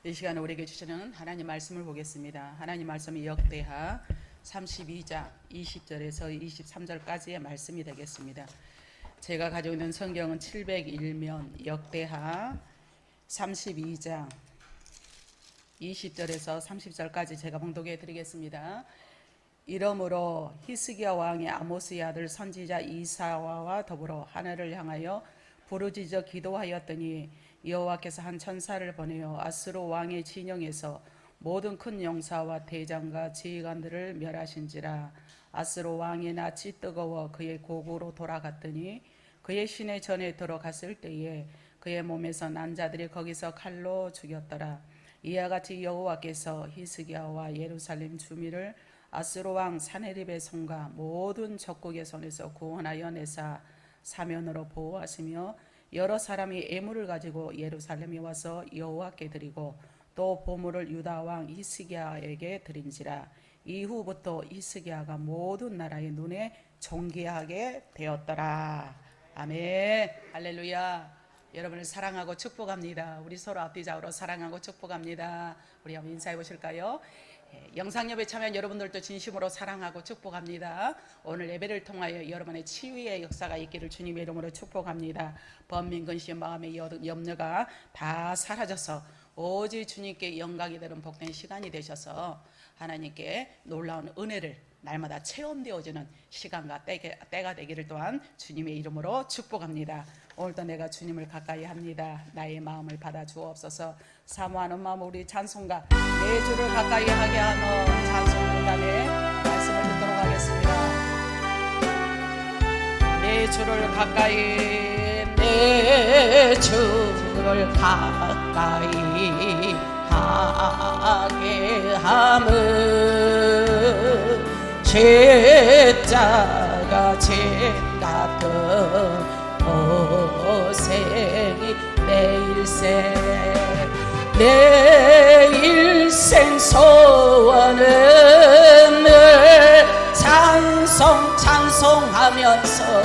이 시간에 우리에게 주시는 하나님 말씀을 보겠습니다. 하나님 말씀이 역대하 32장 20절에서 23절까지의 말씀이 되겠습니다. 제가 가지고 있는 성경은 701면 역대하 32장 20절에서 30절까지 제가 봉독해 드리겠습니다. 이러므로 히스기야 왕이 아모스의 아들 선지자 이사야와 더불어 하늘을 향하여 부르짖어 기도하였더니 여호와께서 한 천사를 보내어 아스로 왕의 진영에서 모든 큰 용사와 대장과 지휘관들을 멸하신지라. 아스로 왕의 낯이 뜨거워 그의 고국으로 돌아갔더니 그의 시내 전에 들어갔을 때에 그의 몸에서 난 자들이 거기서 칼로 죽였더라. 이와 같이 여호와께서 히스기야와 예루살렘 주민을 아스로 왕 사네립의 손과 모든 적국의 손에서 구원하여 내사 사면으로 보호하시며 여러 사람이 예물을 가지고 예루살렘에 와서 여호와께 드리고 또 보물을 유다 왕 히스기야에게 드린지라. 이후부터 히스기야가 모든 나라의 눈에 존귀하게 되었더라. 아멘. 할렐루야. 여러분을 사랑하고 축복합니다. 우리 서로 앞뒤좌우로 사랑하고 축복합니다. 우리 한번 인사해 보실까요? 영상 예배 참여한 여러분들도 진심으로 사랑하고 축복합니다. 오늘 예배를 통하여 여러분의 치유의 역사가 있기를 주님의 이름으로 축복합니다. 번민 근심 마음의 염려가 다 사라져서 오직 주님께 영광이 되는 복된 시간이 되셔서 하나님께 놀라운 은혜를 날마다 체험되어지는 시간과 때가 되기를 또한 주님의 이름으로 축복합니다. 오늘도 내가 주님을 가까이 합니다. 나의 마음을 받아 주옵소서. 사모하는 마음 우리 찬송가 내 주를 가까이 하게 하는 찬송 문단의 말씀을 듣도록 하겠습니다. 내 주를 가까이 내 주를 가까이 하게 함은 죄자가 죄 같은 고생이 내 일생 소원은 늘 찬송하면서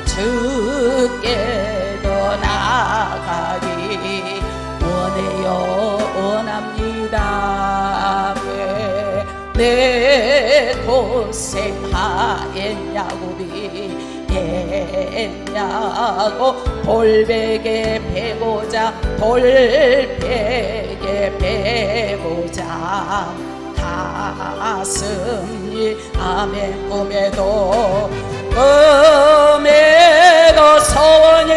주께로 나가기 원합니다. 내 고생하였냐고비 했냐고 돌베개 베고자 가슴이 아멘 꿈에도 소원이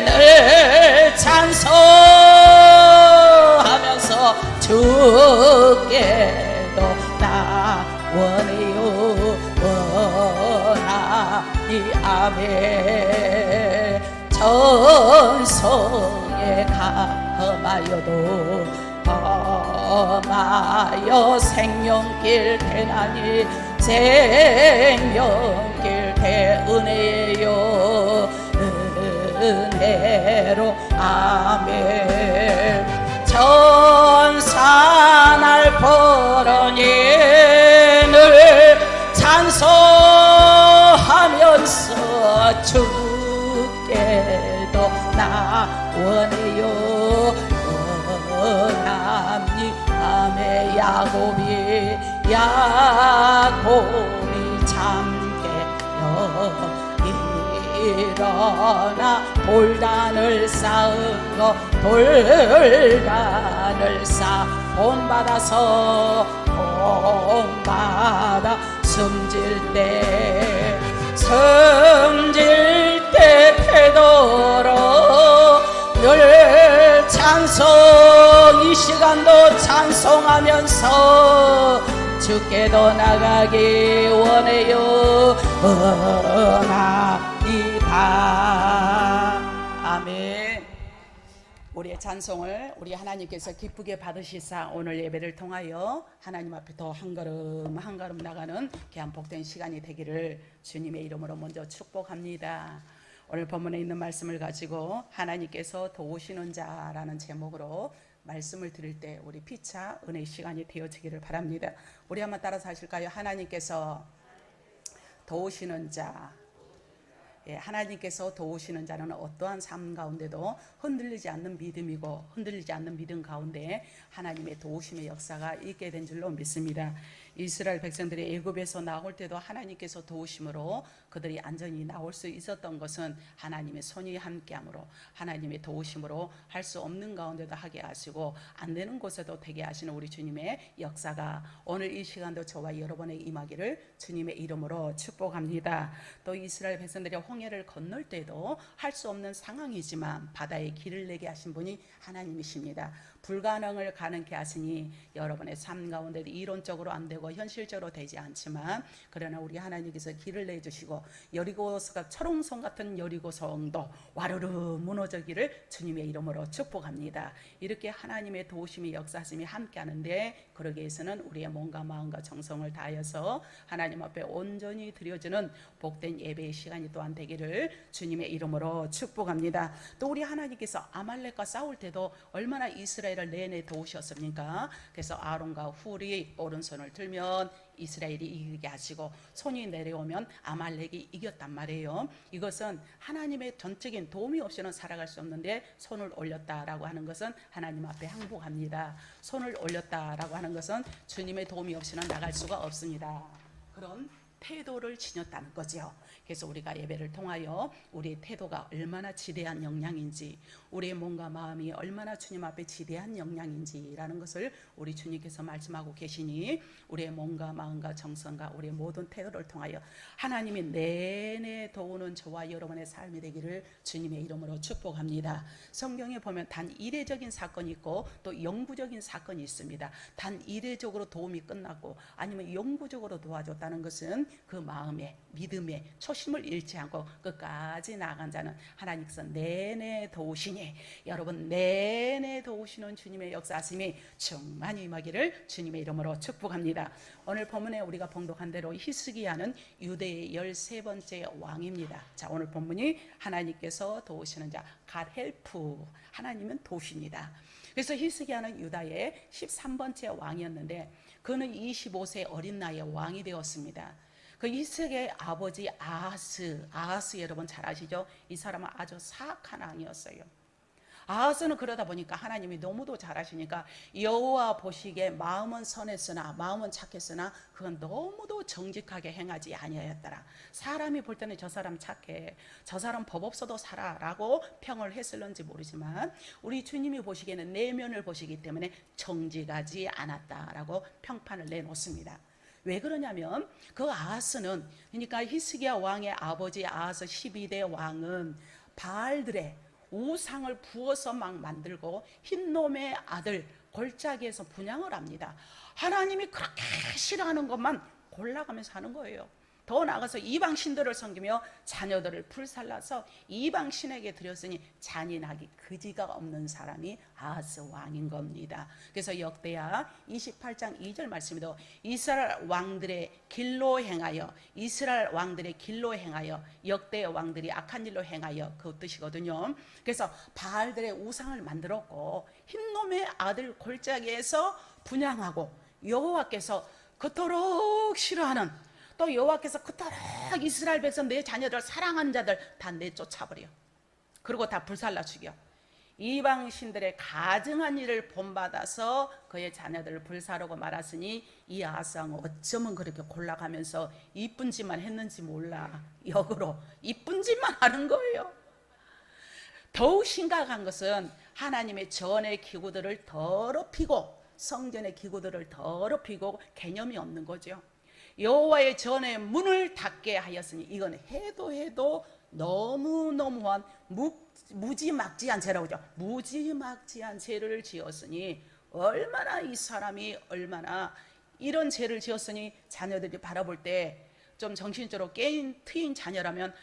늘 찬송하면서 주께도 나 원해요 원하니 아멘. 전성에 험하여 생명길 대나니 생명길 대은혜요 은혜로 아멘. 천사 날 보러니 늘 찬송하면서 주께도 나 원해요 원합니 아멘. 야곱이 잠깨어 일어나 돌단을 쌓은 거 돌단을 본받아 숨질 때 되도록 늘 찬송 이 시간도 찬송하면서 주께도 나가기 원해요 원합니다. 아멘. 우리의 찬송을 우리 하나님께서 기쁘게 받으시사 오늘 예배를 통하여 하나님 앞에 더 한 걸음 한 걸음 나가는 귀한 복된 시간이 되기를 주님의 이름으로 먼저 축복합니다. 오늘 본문에 있는 말씀을 가지고 하나님께서 도우시는 자라는 제목으로 말씀을 드릴 때 우리 피차 은혜의 시간이 되어지기를 바랍니다. 우리 한번 따라서 하실까요? 하나님께서 도우시는 자 하나님께서 도우시는 자는 어떠한 삶 가운데도 흔들리지 않는 믿음이고, 흔들리지 않는 믿음 가운데 하나님의 도우심의 역사가 있게 된 줄로 믿습니다. 이스라엘 백성들이 애굽에서 나올 때도 하나님께서 도우심으로 그들이 안전히 나올 수 있었던 것은 하나님의 손이 함께함으로, 하나님의 도우심으로 할 수 없는 가운데도 하게 하시고 안 되는 곳에도 되게 하시는 우리 주님의 역사가 오늘 이 시간도 저와 여러분의 임하기를 주님의 이름으로 축복합니다. 또 이스라엘 백성들이 홍해를 건널 때도 할 수 없는 상황이지만 바다에 길을 내게 하신 분이 하나님이십니다. 불가능을 가능케 하시니 여러분의 삶 가운데도 이론적으로 안 되고 현실적으로 되지 않지만, 그러나 우리 하나님께서 길을 내주시고 여리고성과 철옹성 같은 여리고성도 와르르 무너지기를 주님의 이름으로 축복합니다. 이렇게 하나님의 도우심이 역사하심이 함께하는데, 그러기 위해서는 우리의 몸과 마음과 정성을 다하여서 하나님 앞에 온전히 드려지는 복된 예배의 시간이 또한 되기를 주님의 이름으로 축복합니다. 또 우리 하나님께서 아말렉과 싸울 때도 얼마나 이스라엘을 내내 도우셨습니까? 그래서 아론과 훌이 오른손을 들면 이스라엘이 이기게 하시고 손이 내려오면 아말렉이 이겼단 말이에요. 이것은 하나님의 전적인 도움이 없이는 살아갈 수 없는데, 손을 올렸다라고 하는 것은 하나님 앞에 항복합니다. 손을 올렸다라고 하는 것은 주님의 도움이 없이는 나갈 수가 없습니다. 그런 태도를 지녔다는 거죠. 그래서 우리가 예배를 통하여 우리의 태도가 얼마나 지대한 영향인지, 우리의 몸과 마음이 얼마나 주님 앞에 지대한 영향인지라는 것을 우리 주님께서 말씀하고 계시니, 우리의 몸과 마음과 정성과 우리의 모든 태도를 통하여 하나님이 내내 도우는 저와 여러분의 삶이 되기를 주님의 이름으로 축복합니다. 성경에 보면 단 이례적인 사건이 있고 또 영구적인 사건이 있습니다. 단 이례적으로 도움이 끝났고 아니면 영구적으로 도와줬다는 것은 그 마음에 믿음에 초심을 잃지 않고 끝까지 나아간 자는 하나님께서 내내 도우시니, 여러분 내내 도우시는 주님의 역사하심이 충만히 임하기를 주님의 이름으로 축복합니다. 오늘 본문에 우리가 봉독한 대로 히스기야는 유대의 13번째 왕입니다. 자, 오늘 본문이 하나님께서 도우시는 자, God help, 하나님은 도우십니다. 그래서 히스기야는 유다의 13번째 왕이었는데 그는 25세 어린 나이에 왕이 되었습니다. 그 히스기야의 아버지 아하스 여러분 잘 아시죠? 이 사람은 아주 사악한 왕이었어요. 아하스는 그러다 보니까 하나님이 너무도 잘하시니까 여호와 보시기에 마음은 선했으나 마음은 착했으나 그건 너무도 정직하게 행하지 아니하였더라. 사람이 볼 때는 저 사람 착해, 저 사람 법 없어도 살아라고 평을 했을런지 모르지만 우리 주님이 보시기에는 내면을 보시기 때문에 정직하지 않았다라고 평판을 내놓습니다. 왜 그러냐면 그 아하스는, 그러니까 히스기야 왕의 아버지 아하스 12대 왕은 바알들의 우상을 부어서 막 만들고 흰놈의 아들 골짜기에서 분향을 합니다. 하나님이 그렇게 싫어하는 것만 골라가면서 하는 거예요. 더 나아가서 이방 신들을 섬기며 자녀들을 불살라서 이방 신에게 드렸으니 잔인하기 그지가 없는 사람이 아하스 왕인 겁니다. 그래서 역대하 28장 2절 말씀에도 이스라엘 왕들의 길로 행하여, 이스라엘 왕들의 길로 행하여, 역대 왕들이 악한 일로 행하여, 그 뜻이거든요. 그래서 바알들의 우상을 만들었고 흰놈의 아들 골짜기에서 분향하고, 여호와께서 그토록 싫어하는, 또 여호와께서 그토록 이스라엘 백성 내 자녀들 사랑하는 자들 다 내쫓아버려. 그리고 다 불살라 죽여. 이방 신들의 가증한 일을 본받아서 그의 자녀들을 불사르고 말았으니 이 아하스 왕은 어쩌면 그렇게 골라가면서 이쁜 짓만 했는지 몰라. 역으로 이쁜 짓만 하는 거예요. 더욱 심각한 것은 하나님의 전의 기구들을 더럽히고 성전의 기구들을 더럽히고 개념이 없는 거죠. 여호와의 전에 문을 닫게 하였으니, 이건 해도 너무너무한 무지막지한 죄라고 하죠. 무지막지한 죄를 지었으니, 얼마나 이 사람이 얼마나 이런 죄를 지었으니 자녀들이 바라볼 때 좀 정신적으로 깨인 트인 자녀라면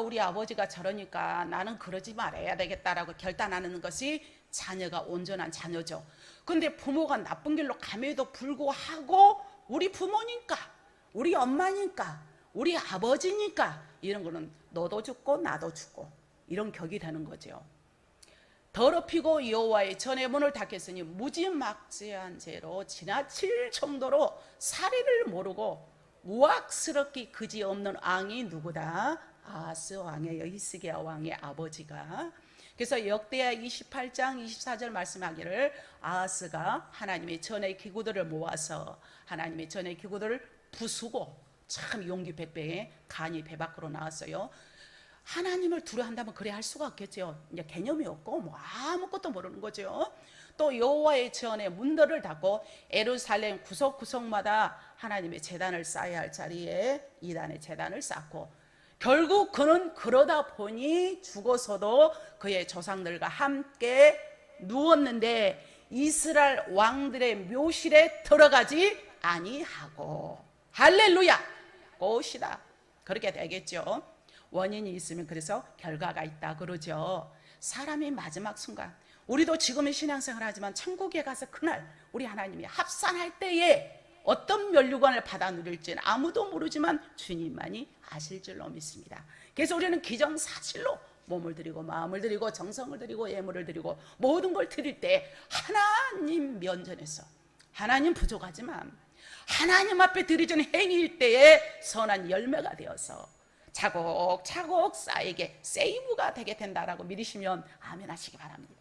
우리 아버지가 저러니까 나는 그러지 말아야 되겠다라고 결단하는 것이 자녀가 온전한 자녀죠. 근데 부모가 나쁜 길로 감에도 불구하고 우리 부모니까, 우리 엄마니까, 우리 아버지니까 이런 거는 너도 죽고 나도 죽고 이런 격이 되는 거죠. 더럽히고 여호와의 전의 문을 닫겠으니 무지막지한 죄로 지나칠 정도로 사리를 모르고 우악스럽기 그지없는 왕이 누구다? 아하스 왕이에요. 히스기야 왕의 아버지가. 그래서 역대하 28장 24절 말씀하기를 아하스가 하나님의 전의 기구들을 모아서 하나님의 전의 기구들을 부수고, 참 용기 백배에 간이 배 밖으로 나왔어요. 하나님을 두려워한다면 그래 할 수가 없겠죠. 이제 개념이 없고 뭐 아무것도 모르는 거죠. 또 여호와의 전에 문들을 닫고 예루살렘 구석구석마다 하나님의 제단을 쌓아야 할 자리에 이단의 제단을 쌓고, 결국 그는 그러다 보니 죽어서도 그의 조상들과 함께 누웠는데 이스라엘 왕들의 묘실에 들어가지 아니하고. 할렐루야! 꽃이다. 그렇게 되겠죠. 원인이 있으면 그래서 결과가 있다 그러죠. 사람이 마지막 순간, 우리도 지금의 신앙생활 하지만 천국에 가서 그날 우리 하나님이 합산할 때에 어떤 면류관을 받아 누릴지는 아무도 모르지만 주님만이 아실 줄로 믿습니다. 그래서 우리는 기정사실로 몸을 드리고 마음을 드리고 정성을 드리고 예물을 드리고 모든 걸 드릴 때 하나님 면전에서, 하나님 부족하지만 하나님 앞에 드리는 행위일 때에 선한 열매가 되어서 차곡차곡 쌓이게 세이브가 되게 된다라고 믿으시면 아멘 하시기 바랍니다.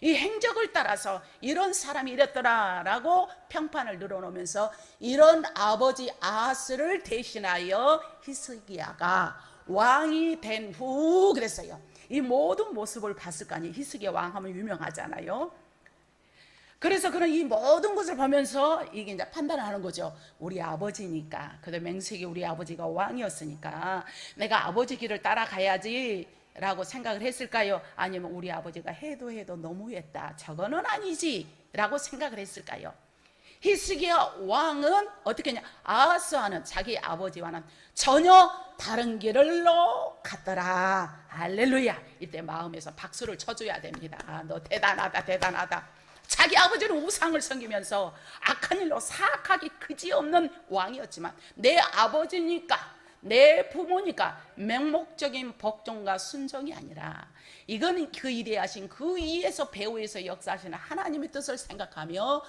이 행적을 따라서 이런 사람이 이랬더라라고 평판을 늘어놓으면서 이런 아버지 아하스를 대신하여 히스기야가 왕이 된 후 그랬어요. 이 모든 모습을 봤을 거 아니에요. 히스기야 왕하면 유명하잖아요. 그래서 그런 이 모든 것을 보면서 이게 이제 판단을 하는 거죠. 우리 아버지니까, 그래도 맹세기 우리 아버지가 왕이었으니까 내가 아버지 길을 따라가야지 라고 생각을 했을까요? 아니면 우리 아버지가 해도 너무했다, 저거는 아니지 라고 생각을 했을까요? 히스기야 왕은 어떻게 했냐, 아하스와는, 자기 아버지와는 전혀 다른 길로 갔더라. 할렐루야. 이때 마음에서 박수를 쳐줘야 됩니다. 너 대단하다, 대단하다. 자기 아버지는 우상을 섬기면서 악한 일로 사악하기 그지없는 왕이었지만 내 아버지니까, 내 부모니까 맹목적인 복종과 순종이 아니라 이건 그 일에 하신 그 위에서 배후에서 역사하시는 하나님의 뜻을 생각하며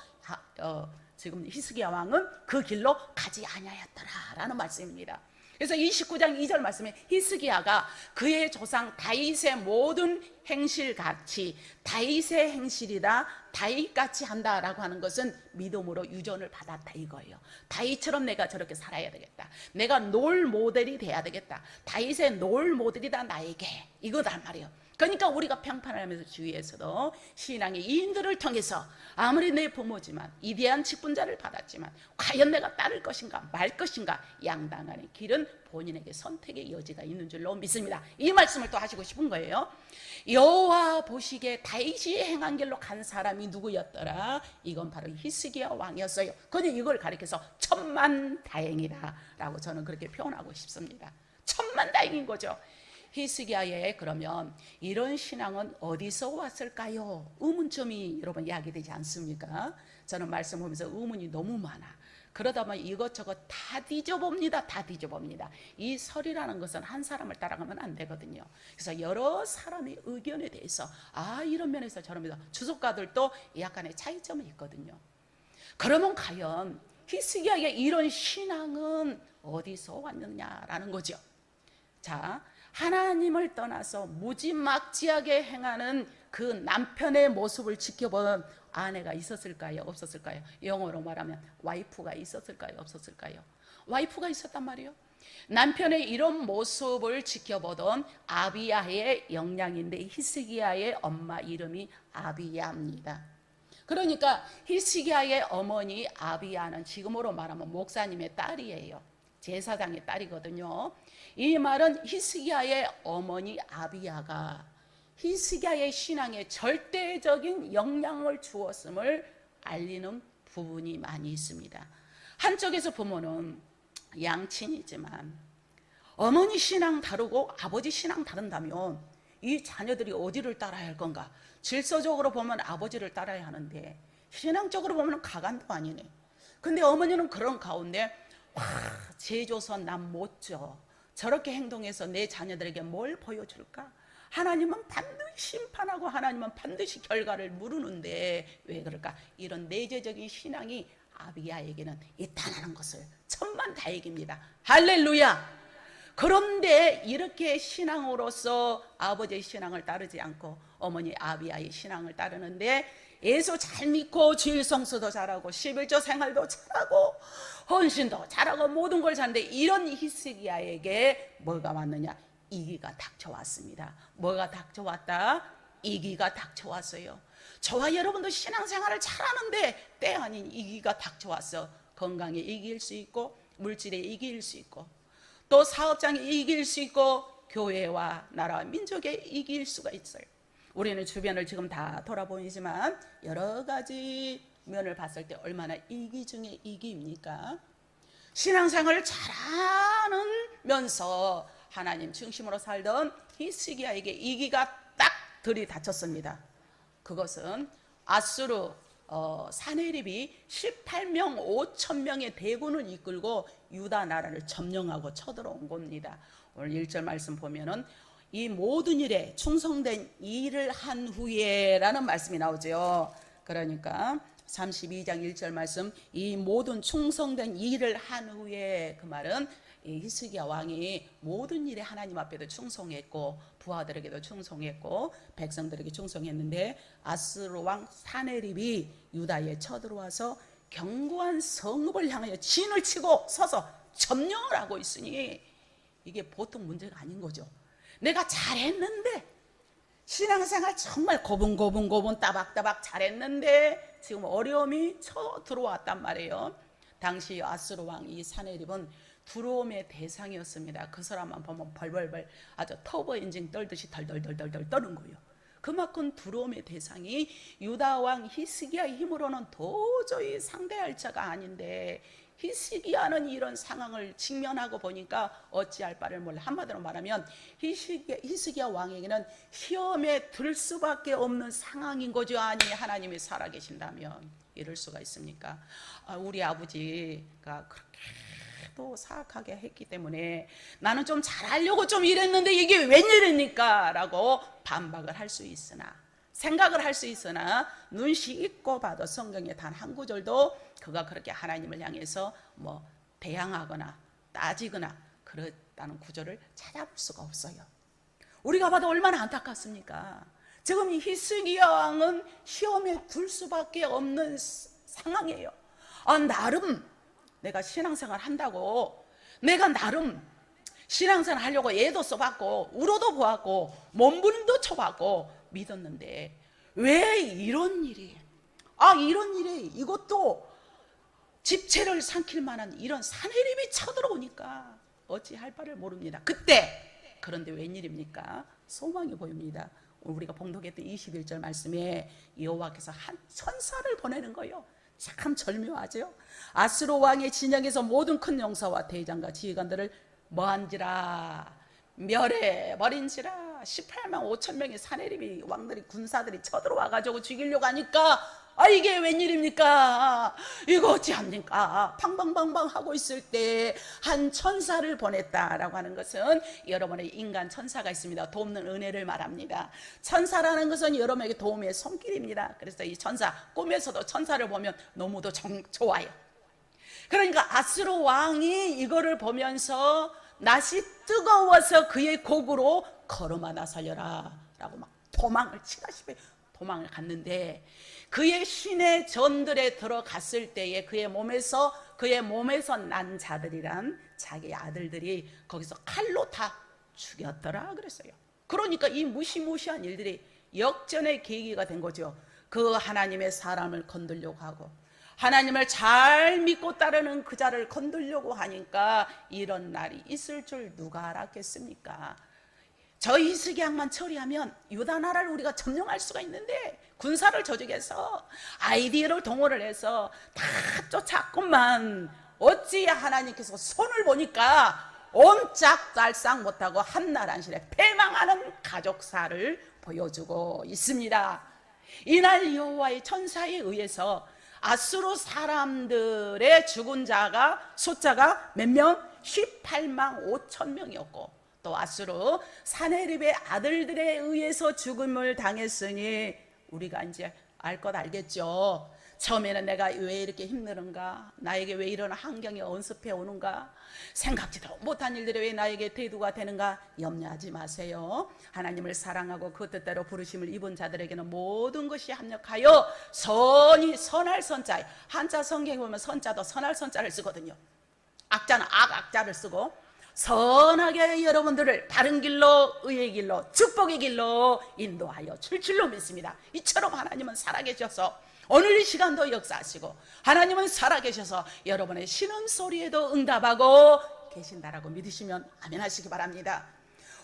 지금 히스기야 왕은 그 길로 가지 아니하였더라라는 말씀입니다. 그래서 29장 2절 말씀에 히스기야가 그의 조상 다윗의 모든 행실같이 다윗의 행실이다, 다윗같이 한다라고 하는 것은 믿음으로 유전을 받았다 이거예요. 다윗처럼 내가 저렇게 살아야 되겠다, 내가 롤 모델이 돼야 되겠다, 다윗의 롤 모델이다 나에게, 이거단 말이에요. 그러니까 우리가 평판을 하면서 주위에서도 신앙의 이인들을 통해서 아무리 내 부모지만 위대한 직분자를 받았지만 과연 내가 따를 것인가 말 것인가 양당하는 길은 본인에게 선택의 여지가 있는 줄로 믿습니다. 이 말씀을 또 하시고 싶은 거예요. 여호와 보시기에 다윗이 행한 길로 간 사람이 누구였더라? 이건 바로 히스기야 왕이었어요. 그런데 이걸 가리켜서 천만다행이다 라고 저는 그렇게 표현하고 싶습니다. 천만다행인 거죠. 히스기야의 그러면 이런 신앙은 어디서 왔을까요? 의문점이 여러분 이야기되지 않습니까? 저는 말씀하면서 의문이 너무 많아. 그러다 보면 이것저것 다 뒤져봅니다. 다 뒤져봅니다. 이 설이라는 것은 한 사람을 따라가면 안 되거든요. 그래서 여러 사람의 의견에 대해서 이런 면에서 저런 면에서 주석가들도 약간의 차이점이 있거든요. 그러면 과연 히스기야의 이런 신앙은 어디서 왔느냐라는 거죠. 자, 하나님을 떠나서 무지막지하게 행하는 그 남편의 모습을 지켜보는 아내가 있었을까요? 없었을까요? 영어로 말하면 와이프가 있었을까요? 없었을까요? 와이프가 있었단 말이에요. 남편의 이런 모습을 지켜보던 아비야의 영향인데 히스기야의 엄마 이름이 아비야입니다. 그러니까 히스기야의 어머니 아비야는 지금으로 말하면 목사님의 딸이에요. 제사장의 딸이거든요. 이 말은 히스기야의 어머니 아비야가 히스기야의 신앙에 절대적인 영향을 주었음을 알리는 부분이 많이 있습니다. 한쪽에서 보면은 양친이지만 어머니 신앙 다르고 아버지 신앙 다른다면 이 자녀들이 어디를 따라야 할 건가? 질서적으로 보면 아버지를 따라야 하는데 신앙적으로 보면 가관도 아니네. 근데 어머니는 그런 가운데 제조선 난 못 줘. 저렇게 행동해서 내 자녀들에게 뭘 보여줄까? 하나님은 반드시 심판하고 하나님은 반드시 결과를 물으는데 왜 그럴까? 이런 내재적인 신앙이 아비야에게는 있다는 것을 천만다행입니다. 할렐루야. 그런데 이렇게 신앙으로서 아버지의 신앙을 따르지 않고 어머니 아비아의 신앙을 따르는데 예수 잘 믿고 주일 성수도 잘하고 11조 생활도 잘하고 헌신도 잘하고 모든 걸 잘하는데 이런 히스기야에게 뭐가 왔느냐? 이기가 닥쳐왔습니다. 뭐가 닥쳐왔다? 이기가 닥쳐왔어요. 저와 여러분도 신앙생활을 잘하는데 때 아닌 이기가 닥쳐왔어. 건강에 이길 수 있고 물질에 이길 수 있고 또 사업장에 이길 수 있고 교회와 나라와 민족에 이길 수가 있어요. 우리는 주변을 지금 다 돌아보이지만 여러 가지 면을 봤을 때 얼마나 이기 중에 이기입니까? 신앙생활을 잘하면서 하나님 중심으로 살던 히스기야에게 이기가 딱 들이닥쳤습니다. 그것은 아수르 사네립이 18명 5천 명의 대군을 이끌고 유다 나라를 점령하고 쳐들어온 겁니다. 오늘 1절 말씀 보면은 이 모든 일에 충성된 일을 한 후에 라는 말씀이 나오죠. 그러니까 32장 1절 말씀, 이 모든 충성된 일을 한 후에, 그 말은 이 히스기야 왕이 모든 일에 하나님 앞에도 충성했고 부하들에게도 충성했고 백성들에게 충성했는데 아수르 왕 사네립이 유다에 쳐들어와서 견고한 성읍을 향하여 진을 치고 서서 점령을 하고 있으니 이게 보통 문제가 아닌 거죠. 내가 잘했는데 신앙생활 정말 고분고분 따박따박 잘했는데 지금 어려움이 쳐 들어왔단 말이에요. 당시 아수르 왕 이 사네립은 두려움의 대상이었습니다. 그 사람만 보면 벌벌벌 아주 터보 엔진 떨듯이 덜덜덜덜 떠는 거예요. 그만큼 두려움의 대상이 유다 왕 히스기야의 힘으로는 도저히 상대할 자가 아닌데 히스기야는 이런 상황을 직면하고 보니까 어찌할 바를 몰라. 한마디로 말하면 히스기야 왕에게는 시험에 들 수밖에 없는 상황인 거죠. 아니 하나님이 살아계신다면 이럴 수가 있습니까? 우리 아버지가 그렇게 또 사악하게 했기 때문에 나는 좀 잘하려고 좀 이랬는데 이게 웬일입니까? 라고 반박을 할 수 있으나 생각을 할 수 있으나 눈시 읽고 봐도 성경에 단 한 구절도 그가 그렇게 하나님을 향해서 뭐 대항하거나 따지거나 그랬다는 구절을 찾아볼 수가 없어요. 우리가 봐도 얼마나 안타깝습니까? 지금 이 히스기야 왕은 시험에 둘 수밖에 없는 상황이에요. 나름 내가 신앙생활 한다고 내가 나름 신앙생활 하려고 애도 써봤고 우로도 보았고 몸부림도 쳐봤고 믿었는데 왜 이런 일이 이런 일이 이것도 집체를 삼킬 만한 이런 사내림이 쳐들어오니까 어찌할 바를 모릅니다. 그때 그런데 웬일입니까? 소망이 보입니다. 우리가 봉독했던 21절 말씀에 여호와께서 한 천사를 보내는 거예요. 참 절묘하죠. 아수르 왕의 진영에서 모든 큰 용사와 대장과 지휘관들을 뭐한지라 멸해버린지라. 18만 5천 명의 사내립이 왕들이 군사들이 쳐들어와가지고 죽이려고 하니까 이게 웬일입니까? 이거 어찌합니까? 팡방방방 하고 있을 때 한 천사를 보냈다라고 하는 것은 여러분의 인간 천사가 있습니다. 돕는 은혜를 말합니다. 천사라는 것은 여러분에게 도움의 손길입니다. 그래서 이 천사 꿈에서도 천사를 보면 너무도 좋아요. 그러니까 아수르 왕이 이거를 보면서 낯이 뜨거워서 그의 곡으로 걸음하나 살려라 라고 막 도망을 치다시피 도망을 갔는데 그의 신의 전들에 들어갔을 때에 그의 몸에서 난 자들이란 자기 아들들이 거기서 칼로 다 죽였더라 그랬어요. 그러니까 이 무시무시한 일들이 역전의 계기가 된 거죠. 그 하나님의 사람을 건들려고 하고 하나님을 잘 믿고 따르는 그 자를 건들려고 하니까 이런 날이 있을 줄 누가 알았겠습니까? 저 히스기야만 처리하면 유다 나라를 우리가 점령할 수가 있는데 군사를 조직해서 아이디어를 동원을 해서 다 쫓았건만 어찌 하나님께서 손을 보니까 옴짝달싹 못하고 한날 한실에 패망하는 가족사를 보여주고 있습니다. 이날 여호와의 천사에 의해서 아수르 사람들의 죽은 자가 숫자가 몇 명? 18만 5천 명이었고 또 아수르 사네립의 아들들에 의해서 죽음을 당했으니 우리가 이제 알 것 알겠죠. 처음에는 내가 왜 이렇게 힘드는가, 나에게 왜 이런 환경이 언습해 오는가, 생각지도 못한 일들이 왜 나에게 대두가 되는가 염려하지 마세요. 하나님을 사랑하고 그 뜻대로 부르심을 입은 자들에게는 모든 것이 합력하여 선이, 선할 선자, 한자 성경에 보면 선자도 선할 선자를 쓰거든요. 악자는 악자를 쓰고, 선하게 여러분들을 바른 길로, 의의 길로, 축복의 길로 인도하여 줄 줄로 믿습니다. 이처럼 하나님은 살아계셔서 오늘 이 시간도 역사하시고, 하나님은 살아계셔서 여러분의 신음소리에도 응답하고 계신다라고 믿으시면 아멘 하시기 바랍니다.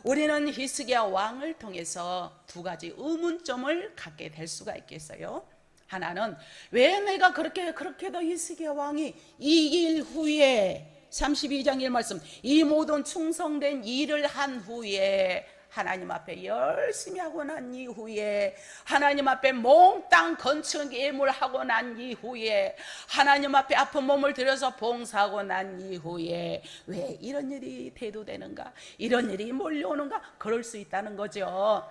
우리는 히스기야 왕을 통해서 두 가지 의문점을 갖게 될 수가 있겠어요. 하나는 왜 내가 그렇게도 히스기야 왕이 이길 후에 32장 1말씀, 이 모든 충성된 일을 한 후에, 하나님 앞에 열심히 하고 난 이후에, 하나님 앞에 몽땅 건축 예물하고 난 이후에, 하나님 앞에 아픈 몸을 들여서 봉사하고 난 이후에 왜 이런 일이 대두되는가, 이런 일이 몰려오는가, 그럴 수 있다는 거죠.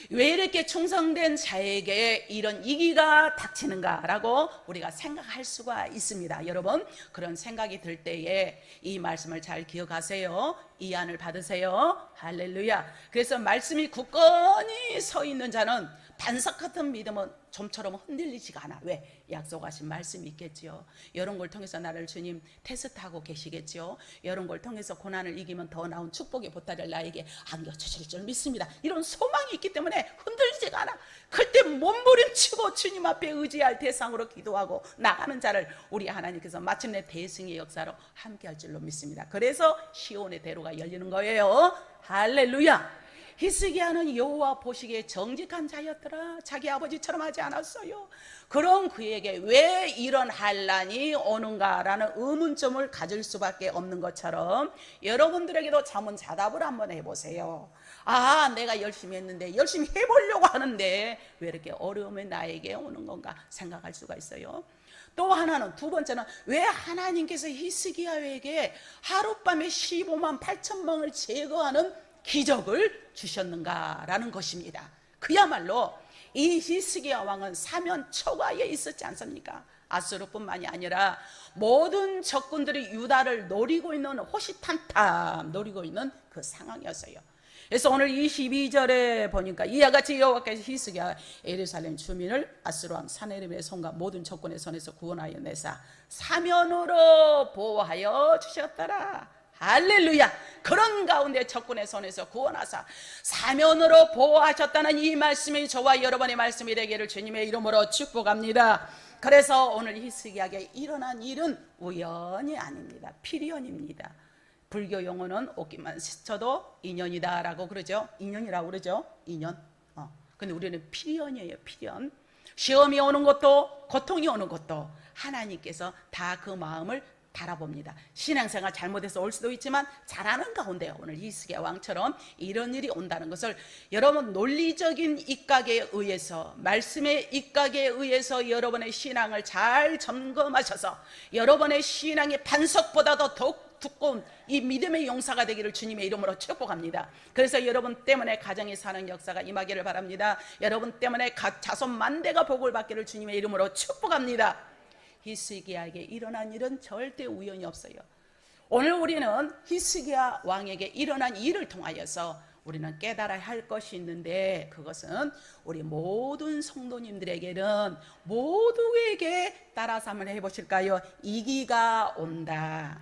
왜 이렇게 충성된 자에게 이런 위기가 닥치는가라고 우리가 생각할 수가 있습니다. 여러분, 그런 생각이 들 때에 이 말씀을 잘 기억하세요. 이안을 받으세요. 할렐루야. 그래서 말씀이 굳건히 서 있는 자는 반석 같은 믿음은 좀처럼 흔들리지가 않아. 왜? 약속하신 말씀이 있겠지요. 이런 걸 통해서 나를 주님 테스트하고 계시겠지요. 이런 걸 통해서 고난을 이기면 더 나은 축복의 보따리를 나에게 안겨주실 줄 믿습니다. 이런 소망이 있기 때문에 흔들리지가 않아. 그때 몸부림치고 주님 앞에 의지할 대상으로 기도하고 나가는 자를 우리 하나님께서 마침내 대승의 역사로 함께할 줄로 믿습니다. 그래서 시온의 대로가 열리는 거예요. 할렐루야. 히스기야는 여호와 보시기에 정직한 자였더라. 자기 아버지처럼 하지 않았어요. 그런 그에게 왜 이런 환난이 오는가라는 의문점을 가질 수밖에 없는 것처럼 여러분들에게도 자문자답을 한번 해보세요. 아, 내가 열심히 했는데, 열심히 해보려고 하는데 왜 이렇게 어려움이 나에게 오는 건가 생각할 수가 있어요. 또 하나는, 두 번째는 왜 하나님께서 히스기야에게 하룻밤에 15만 8천 명을 제거하는 기적을 주셨는가라는 것입니다. 그야말로 이 히스기야 왕은 사면 초과에 있었지 않습니까? 아수르뿐만이 아니라 모든 적군들이 유다를 노리고 있는, 호시탐탐 노리고 있는 그 상황이었어요. 그래서 오늘 22절에 보니까 이와 같이 여호와께서 히스기야 예루살렘 주민을 아수르 왕 사네립의 손과 모든 적군의 손에서 구원하여 내사 사면으로 보호하여 주셨더라. 할렐루야. 그런 가운데 적군의 손에서 구원하사 사면으로 보호하셨다는 이 말씀이 저와 여러분의 말씀이 되기를 주님의 이름으로 축복합니다. 그래서 오늘 히스기야에게 일어난 일은 우연이 아닙니다. 필연입니다. 불교 용어는 옷깃만 스쳐도 인연이다 라고 그러죠. 인연이라고 그러죠. 인연. 근데 우리는 필연이에요. 필연. 시험이 오는 것도 고통이 오는 것도 하나님께서 다 그 마음을 바라봅니다. 신앙생활 잘못해서 올 수도 있지만 잘하는 가운데 오늘 히스기야 왕처럼 이런 일이 온다는 것을 여러분 논리적인 입각에 의해서, 말씀의 입각에 의해서 여러분의 신앙을 잘 점검하셔서 여러분의 신앙의 반석보다도 더욱 두꺼운 이 믿음의 용사가 되기를 주님의 이름으로 축복합니다. 그래서 여러분 때문에 가정이 사는 역사가 임하기를 바랍니다. 여러분 때문에 자손 만대가 복을 받기를 주님의 이름으로 축복합니다. 히스기야에게 일어난 일은 절대 우연이 없어요. 오늘 우리는 히스기야 왕에게 일어난 일을 통하여서 우리는 깨달아야 할 것이 있는데, 그것은 우리 모든 성도님들에게는 모두에게 따라서 한번 해보실까요? 이기가 온다.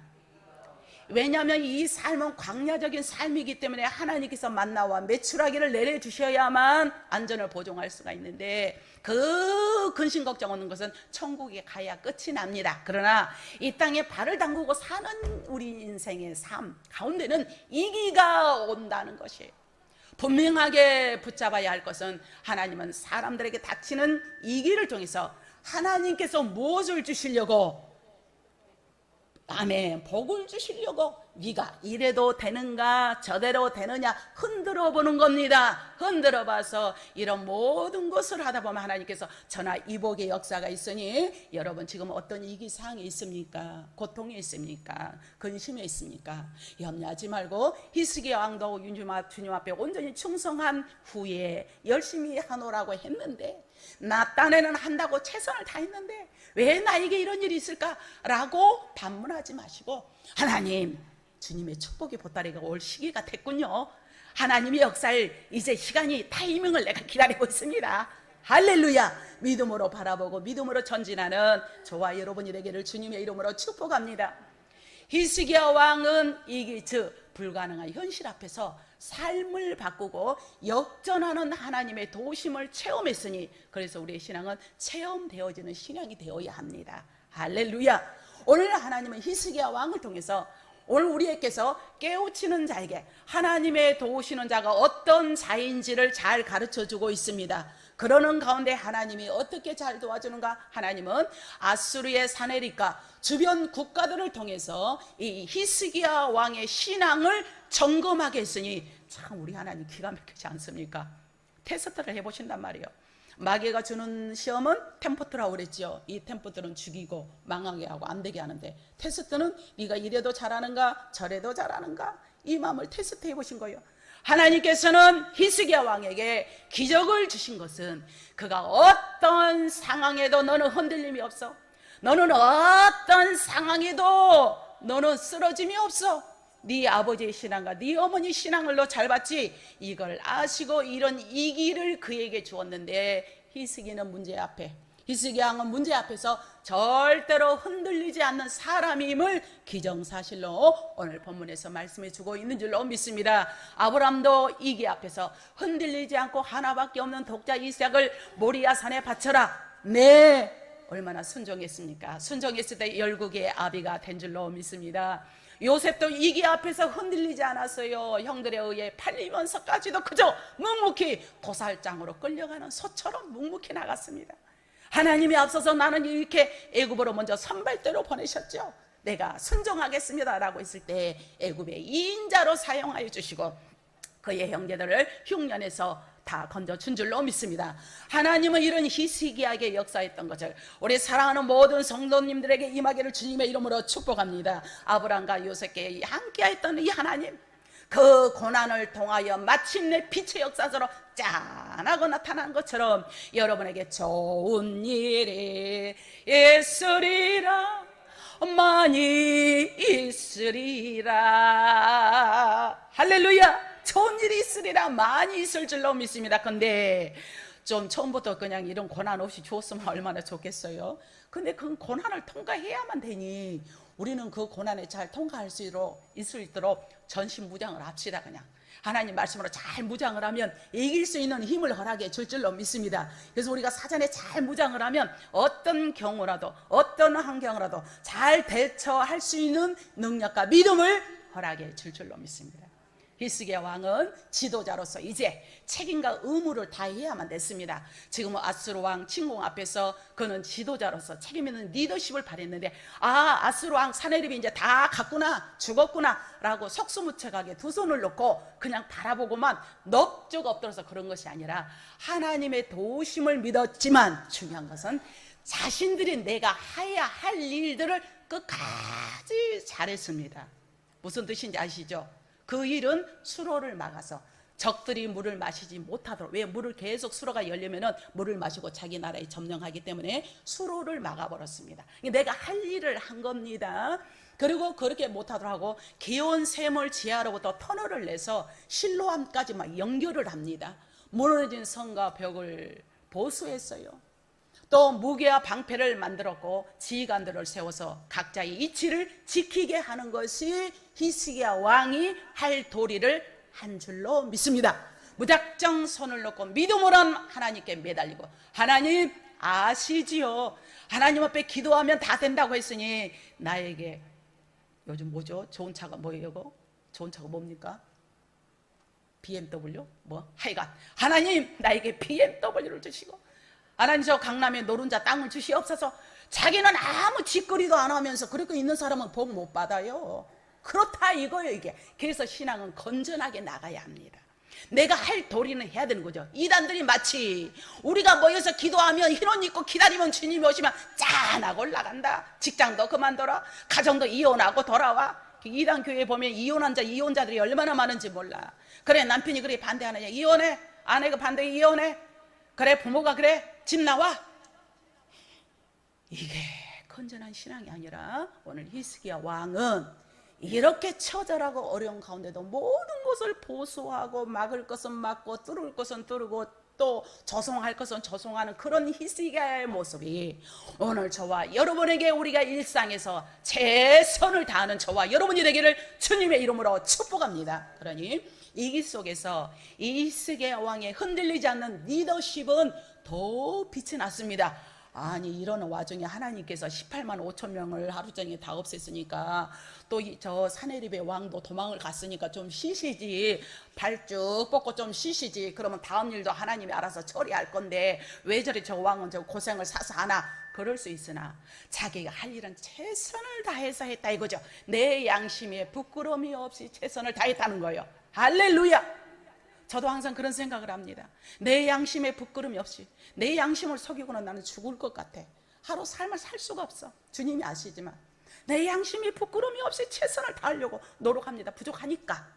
왜냐하면 이 삶은 광야적인 삶이기 때문에 하나님께서 만나와 메추라기를 내려주셔야만 안전을 보증할 수가 있는데, 그 근심 걱정 없는 것은 천국에 가야 끝이 납니다. 그러나 이 땅에 발을 담그고 사는 우리 인생의 삶 가운데는 이기가 온다는 것이에요. 분명하게 붙잡아야 할 것은, 하나님은 사람들에게 닥치는 이기를 통해서 하나님께서 무엇을 주시려고, 아멘, 복을 주시려고 네가 이래도 되는가 저대로 되느냐 흔들어 보는 겁니다. 흔들어 봐서 이런 모든 것을 하다 보면 하나님께서 전하 이복의 역사가 있으니 여러분 지금 어떤 위기사항이 있습니까? 고통이 있습니까? 근심이 있습니까? 염려하지 말고 히스기야 왕도 주님 앞에 온전히 충성한 후에 열심히 하노라고 했는데 나 딴에는 한다고 최선을 다했는데 왜 나에게 이런 일이 있을까라고 반문하지 마시고 하나님 주님의 축복의 보따리가 올 시기가 됐군요. 하나님의 역사를 이제 시간이 타이밍을 내가 기다리고 있습니다. 할렐루야. 믿음으로 바라보고 믿음으로 전진하는 저와 여러분이 되기를 주님의 이름으로 축복합니다. 히스기야 왕은 즉 불가능한 현실 앞에서 삶을 바꾸고 역전하는 하나님의 도우심을 체험했으니 그래서 우리의 신앙은 체험되어지는 신앙이 되어야 합니다. 할렐루야. 오늘 하나님은 히스기야 왕을 통해서 오늘 우리에게서 깨우치는 자에게 하나님의 도우시는 자가 어떤 자인지를 잘 가르쳐주고 있습니다. 그러는 가운데 하나님이 어떻게 잘 도와주는가? 하나님은 아수르의 사내립과 주변 국가들을 통해서 이 히스기야 왕의 신앙을 점검하게 했으니 참 우리 하나님 기가 막히지 않습니까? 테스트를 해보신단 말이에요. 마귀가 주는 시험은 템포트라고 그랬죠. 이 템포트는 죽이고 망하게 하고 안 되게 하는데 테스트는 네가 이래도 잘하는가 저래도 잘하는가 이 마음을 테스트 해보신 거예요. 하나님께서는 히스기야 왕에게 기적을 주신 것은 그가 어떤 상황에도 너는 흔들림이 없어. 너는 어떤 상황에도 너는 쓰러짐이 없어. 네 아버지의 신앙과 네 어머니 신앙을 너 잘 봤지? 이걸 아시고 이런 이기를 그에게 주었는데 히스기는 문제 앞에 히스기야 왕은 문제 앞에서 절대로 흔들리지 않는 사람임을 기정사실로 오늘 본문에서 말씀해 주고 있는 줄로 믿습니다. 아브람도 이기 앞에서 흔들리지 않고 하나밖에 없는 독자 이삭을 모리아산에 바쳐라. 네, 얼마나 순종했습니까? 순종했을 때 열국의 아비가 된 줄로 믿습니다. 요셉도 이기 앞에서 흔들리지 않았어요. 형들에 의해 팔리면서까지도 그저 묵묵히 도살장으로 끌려가는 소처럼 묵묵히 나갔습니다. 하나님이 앞서서 나는 이렇게 애굽으로 먼저 선발대로 보내셨죠. 내가 순종하겠습니다 라고 했을 때 애굽의 인자로 사용하여 주시고 그의 형제들을 흉년에서 다 건져준 줄로 믿습니다. 하나님은 이런 히스기야에게 역사했던 것을 우리 사랑하는 모든 성도님들에게 임하기를 주님의 이름으로 축복합니다. 아브람과 요셉께 함께했던 이 하나님, 그 고난을 통하여 마침내 빛의 역사서로 짠하고 나타난 것처럼 여러분에게 좋은 일이 있으리라 많이 있으리라. 할렐루야. 좋은 일이 있으리라 많이 있을 줄로 믿습니다. 근데 좀 처음부터 그냥 이런 고난 없이 주었으면 얼마나 좋겠어요. 근데 그 고난을 통과해야만 되니 우리는 그 고난에 잘 통과할 수 있도록 전신무장을 합시다. 그냥 하나님 말씀으로 잘 무장을 하면 이길 수 있는 힘을 허락해 줄 줄로 믿습니다. 그래서 우리가 사전에 잘 무장을 하면 어떤 경우라도 어떤 환경이라도 잘 대처할 수 있는 능력과 믿음을 허락해 줄 줄로 믿습니다. 히스기야 왕은 지도자로서 이제 책임과 의무를 다해야만 됐습니다. 지금 아수르 왕 침공 앞에서 그는 지도자로서 책임 있는 리더십을 발휘했는데 아수르 왕 사내립이 이제 다 갔구나 죽었구나 라고 속수무책하게 두 손을 놓고 그냥 바라보고만 넙죽 엎드려서 그런 것이 아니라 하나님의 도우심을 믿었지만 중요한 것은 자신들이 내가 해야 할 일들을 끝까지 잘했습니다. 무슨 뜻인지 아시죠? 그 일은 수로를 막아서 적들이 물을 마시지 못하도록, 왜 물을 계속 수로가 열리면은 물을 마시고 자기 나라에 점령하기 때문에 수로를 막아버렸습니다. 내가 할 일을 한 겁니다. 그리고 그렇게 못하도록 하고 기온 샘을 지하로부터 터널을 내서 실로암까지 막 연결을 합니다. 무너진 성과 벽을 보수했어요. 또 무게와 방패를 만들었고 지휘관들을 세워서 각자의 위치를 지키게 하는 것이 히스기야 왕이 할 도리를 한 줄로 믿습니다. 무작정 손을 놓고 믿음으로 하나님께 매달리고 하나님 아시지요. 하나님 앞에 기도하면 다 된다고 했으니 나에게 요즘 뭐죠? 좋은 차가 뭐예요? 좋은 차가 뭡니까? BMW? 하여간 하나님 나에게 BMW를 주시고 하나님 저 강남에 노른자 땅을 주시옵소서. 자기는 아무 짓거리도 안 하면서 그렇게 있는 사람은 복 못 받아요. 그렇다 이거예요 이게. 그래서 신앙은 건전하게 나가야 합니다. 내가 할 도리는 해야 되는 거죠. 이단들이 마치 우리가 모여서 기도하면 흰옷 입고 기다리면 주님이 오시면 짠하고 올라간다. 직장도 그만둬라, 가정도 이혼하고 돌아와. 이단 교회에 보면 이혼자들이 얼마나 많은지 몰라. 그래, 남편이 그래 반대하느냐, 이혼해. 아내가 반대해, 이혼해. 그래, 부모가 그래, 집 나와. 이게 건전한 신앙이 아니라 오늘 히스기야 왕은 이렇게 처절하고 어려운 가운데도 모든 것을 보수하고 막을 것은 막고 뚫을 것은 뚫고 또 조성할 것은 조성하는 그런 히스기야의 모습이 오늘 저와 여러분에게 우리가 일상에서 최선을 다하는 저와 여러분이 되기를 주님의 이름으로 축복합니다. 그러니 이기 속에서 이 히스기야 왕의 흔들리지 않는 리더십은 더 빛이 났습니다. 아니, 이러는 와중에 하나님께서 18만 5천 명을 하루 종일 다 없앴으니까 또 저 사내립의 왕도 도망을 갔으니까 좀 쉬시지, 발 쭉 뻗고 좀 쉬시지, 그러면 다음 일도 하나님이 알아서 처리할 건데 왜 저리 저 왕은 저 고생을 사서 하나. 그럴 수 있으나 자기가 할 일은 최선을 다해서 했다 이거죠. 내 양심에 부끄러움이 없이 최선을 다했다는 거예요. 할렐루야. 저도 항상 그런 생각을 합니다. 내 양심에 부끄러움이 없이 내 양심을 속이고는 나는 죽을 것 같아. 하루 삶을 살 수가 없어. 주님이 아시지만 내 양심이 부끄러움이 없이 최선을 다하려고 노력합니다. 부족하니까.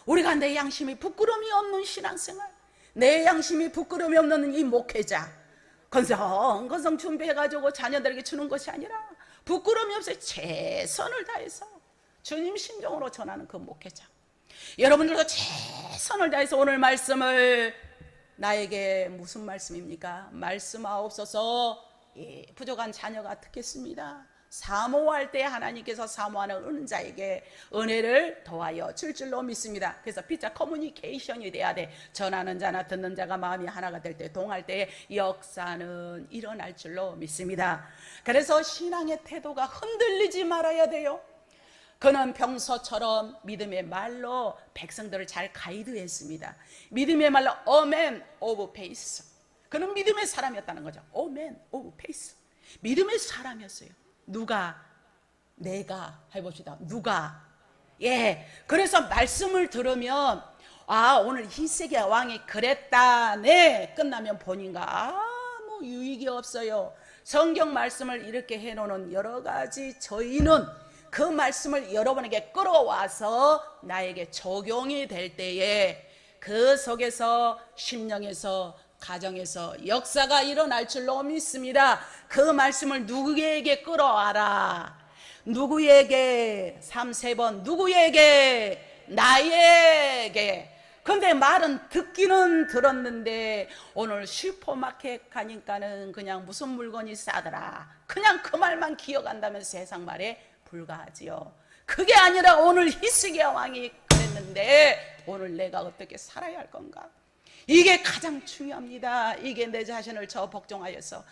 우리가 내 양심이 부끄러움이 없는 신앙생활, 내 양심이 부끄러움이 없는 이 목회자 건성 준비해가지고 자녀들에게 주는 것이 아니라 부끄러움이 없이 최선을 다해서 주님 심정으로 전하는 그 목회자. 여러분들도 최선을 다해서 오늘 말씀을, 나에게 무슨 말씀입니까? 말씀하옵소서. 부족한 자녀가 듣겠습니다. 사모할 때 하나님께서 사모하는 은자에게 은혜를 더하여 줄 줄로 믿습니다. 그래서 피자 커뮤니케이션이 돼야 돼. 전하는 자나 듣는 자가 마음이 하나가 될 때, 동할 때 역사는 일어날 줄로 믿습니다. 그래서 신앙의 태도가 흔들리지 말아야 돼요. 그는 평소처럼 믿음의 말로 백성들을 잘 가이드했습니다. 믿음의 말로 어맨 오브 페이스. 그는 믿음의 사람이었다는 거죠. 어맨 오브 페이스. 믿음의 사람이었어요. 누가? 내가. 해봅시다. 누가? 예. 그래서 말씀을 들으면 오늘 히스기야 왕이 그랬다네. 끝나면 본인과 아무 유익이 없어요. 성경 말씀을 이렇게 해놓는 여러 가지 저희는 그 말씀을 여러분에게 끌어와서 나에게 적용이 될 때에 그 속에서 심령에서 가정에서 역사가 일어날 줄로 믿습니다. 그 말씀을 누구에게 끌어와라. 누구에게? 3-4번 누구에게? 나에게. 근데 말은 듣기는 들었는데 오늘 슈퍼마켓 가니까는 그냥 무슨 물건이 싸더라, 그냥 그 말만 기억한다면 세상 말에 불과하지요. 그게 아니라 오늘 히스기야 왕이 그랬는데 오늘 내가 어떻게 살아야 할 건가? 이게 가장 중요합니다. 이게 내 자신을 저 복종하여서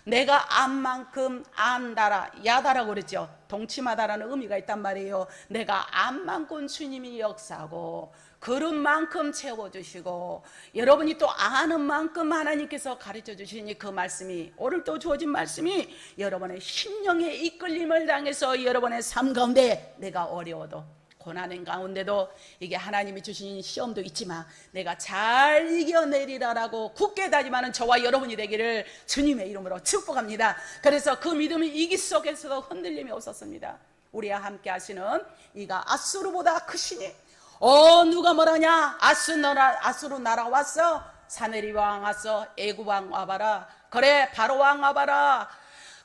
내가 암만큼 안다라, 야다라고 그랬죠. 동침하다라는 의미가 있단 말이에요. 내가 암만큼 주님이 역사하고 그릇만큼 채워주시고 여러분이 또 아는 만큼 하나님께서 가르쳐 주시니 그 말씀이, 오늘 또 주어진 말씀이 여러분의 심령의 이끌림을 당해서 여러분의 삶 가운데 내가 어려워도 고난의 가운데도 이게 하나님이 주신 시험도 있지만 내가 잘 이겨내리라라고 굳게 다짐하는 저와 여러분이 되기를 주님의 이름으로 축복합니다. 그래서 그 믿음이 이기 속에서도 흔들림이 없었습니다. 우리와 함께 하시는 이가 아수르보다 크시니 누가 뭐라냐? 아수르 나라 왔어. 사내립 왕 왔어. 애굽 왕 와봐라. 그래, 바로 왕 와봐라.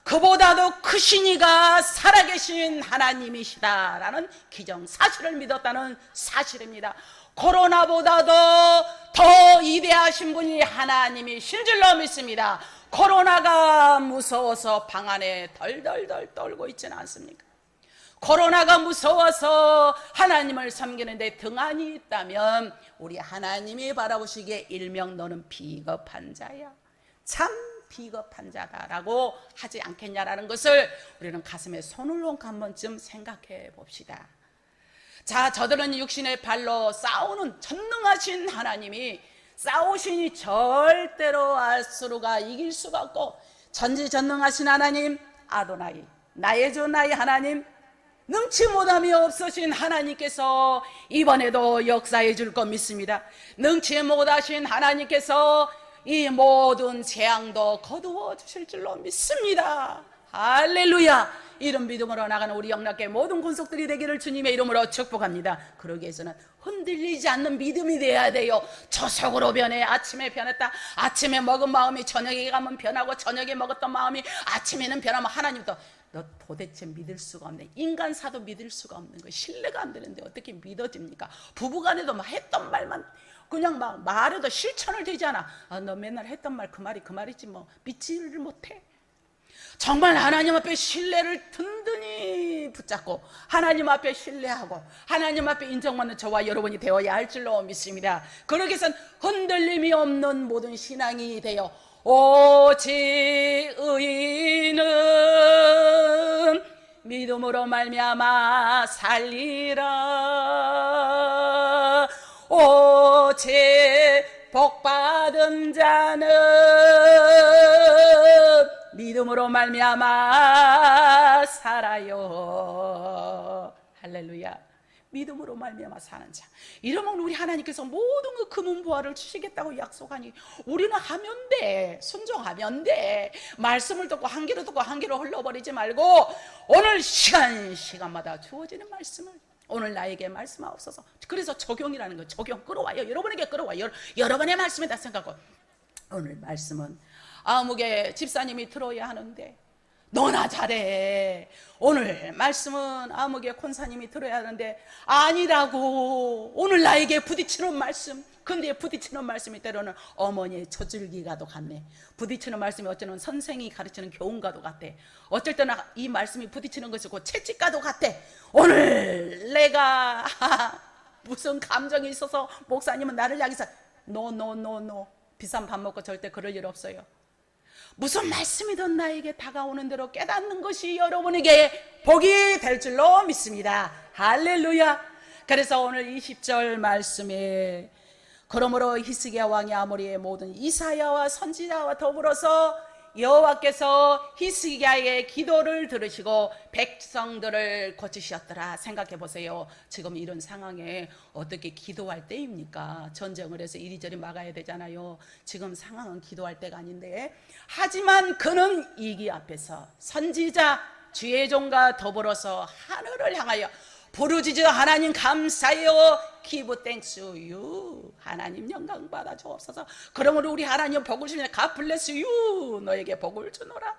그보다도 크시니가 살아계신 하나님이시다라는 기정사실을 믿었다는 사실입니다. 코로나보다도 더 위대하신 분이 하나님이신 줄로 믿습니다. 코로나가 무서워서 방 안에 덜덜덜 떨고 있지는 않습니까? 코로나가 무서워서 하나님을 섬기는데 등한이 있다면 우리 하나님이 바라보시기에 일명 너는 비겁한 자야, 참 비겁한 자다라고 하지 않겠냐라는 것을 우리는 가슴에 손을 얹고 한 번쯤 생각해 봅시다. 자, 저들은 육신의 발로 싸우는 전능하신 하나님이 싸우시니 절대로 아수르가 이길 수가 없고, 전지전능하신 하나님 아도나이, 나의 주 나의 하나님, 능치 못함이 없으신 하나님께서 이번에도 역사해 줄 것 믿습니다. 능치 못하신 하나님께서 이 모든 재앙도 거두어 주실 줄로 믿습니다. 할렐루야. 이런 믿음으로 나가는 우리 영락교회 모든 권속들이 되기를 주님의 이름으로 축복합니다. 그러기 위해서는 흔들리지 않는 믿음이 돼야 돼요. 저속으로 변해. 아침에 변했다, 아침에 먹은 마음이 저녁에 가면 변하고, 저녁에 먹었던 마음이 아침에는 변하면 하나님도 너 도대체 믿을 수가 없네. 인간사도 믿을 수가 없는 거, 신뢰가 안 되는데 어떻게 믿어집니까? 부부간에도 막 했던 말만 그냥 막 말해도 실천을 되지 않아. 너 맨날 했던 말 그 말이 그 말이지 뭐 믿지를 못해. 정말 하나님 앞에 신뢰를 든든히 붙잡고 하나님 앞에 신뢰하고 하나님 앞에 인정받는 저와 여러분이 되어야 할 줄로 믿습니다. 그러기 위해선 흔들림이 없는 모든 신앙이 되어 오직 의인은 믿음으로 말미암아 살리라. 오직 복받은 자는 믿음으로 말미암아 살아요. 할렐루야. 믿음으로 말미암아 사는 자. 이러면 우리 하나님께서 모든 그 금은보화를 주시겠다고 약속하니 우리는 하면 돼. 순종하면 돼. 말씀을 듣고 한 귀로 듣고 한 귀로 흘러버리지 말고 오늘 시간마다 주어지는 말씀을 오늘 나에게 말씀하옵소서. 그래서 적용이라는 거, 적용 끌어와요. 여러분에게 끌어와요. 여러분의 말씀에다 생각하고 오늘 말씀은 아무개 집사님이 들어야 하는데 너나 잘해. 오늘 말씀은 아무개 콘사님이 들어야 하는데 아니라고. 오늘 나에게 부딪히는 말씀. 근데 부딪히는 말씀이 때로는 어머니의 저줄기가도 같네. 부딪히는 말씀이 어쩌면 선생이 가르치는 교훈과도 같대. 어쩔 때는 이 말씀이 부딪히는 것이 곧 채찍과도 같대. 오늘 내가 무슨 감정이 있어서 목사님은 나를 향해서 노 비싼 밥 먹고 절대 그럴 일 없어요. 무슨 말씀이든 나에게 다가오는 대로 깨닫는 것이 여러분에게 복이 될 줄로 믿습니다. 할렐루야. 그래서 오늘 20절 말씀에 그러므로 히스기야 왕이 아모리의 모든 이사야와 선지자와 더불어서 여호와께서 히스기야의 기도를 들으시고 백성들을 고치셨더라. 생각해 보세요. 지금 이런 상황에 어떻게 기도할 때입니까? 전쟁을 해서 이리저리 막아야 되잖아요. 지금 상황은 기도할 때가 아닌데, 하지만 그는 이기 앞에서 선지자 주의 종과 더불어서 하늘을 향하여 부르짖어 하나님 감사해요. Give thanks to you. 하나님 영광 받아 주옵소서. 그러므로 우리 하나님 복을 주시네. God bless you. 너에게 복을 주노라.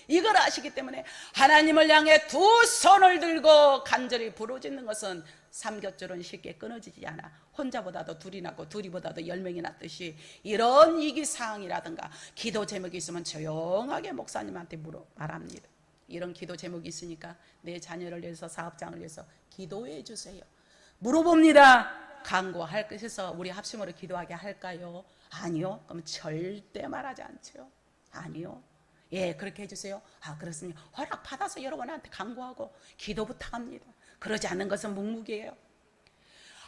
이걸 아시기 때문에 하나님을 향해 두 손을 들고 간절히 부르짖는 것은 삼겹줄은 쉽게 끊어지지 않아. 혼자보다도 둘이 낫고 둘이보다도 10명이 낫듯이 이런 위기사항이라든가 기도 제목이 있으면 조용하게 목사님한테 말합니다. 이런 기도 제목이 있으니까 내 자녀를 위해서, 사업장을 위해서 기도해 주세요. 물어봅니다. 간구할 것에서 우리 합심으로 기도하게 할까요? 아니요. 그럼 절대 말하지 않죠. 아니요. 예, 그렇게 해주세요. 그렇습니다. 허락 받아서 여러분한테 간구하고 기도 부탁합니다. 그러지 않는 것은 묵묵이에요.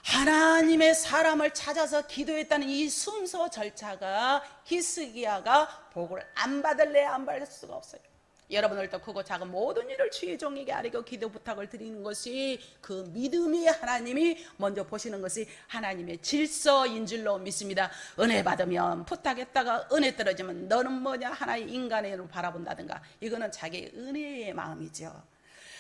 하나님의 사람을 찾아서 기도했다는 이 순서 절차가 히스기야가 복을 안 받을래 안 받을 수가 없어요. 여러분들도 크고 작은 모든 일을 주의 종에게 아뢰고 기도 부탁을 드리는 것이 그 믿음이 하나님이 먼저 보시는 것이 하나님의 질서인 줄로 믿습니다. 은혜 받으면 부탁했다가 은혜 떨어지면 너는 뭐냐 하나의 인간으로 바라본다든가, 이거는 자기의 은혜의 마음이죠.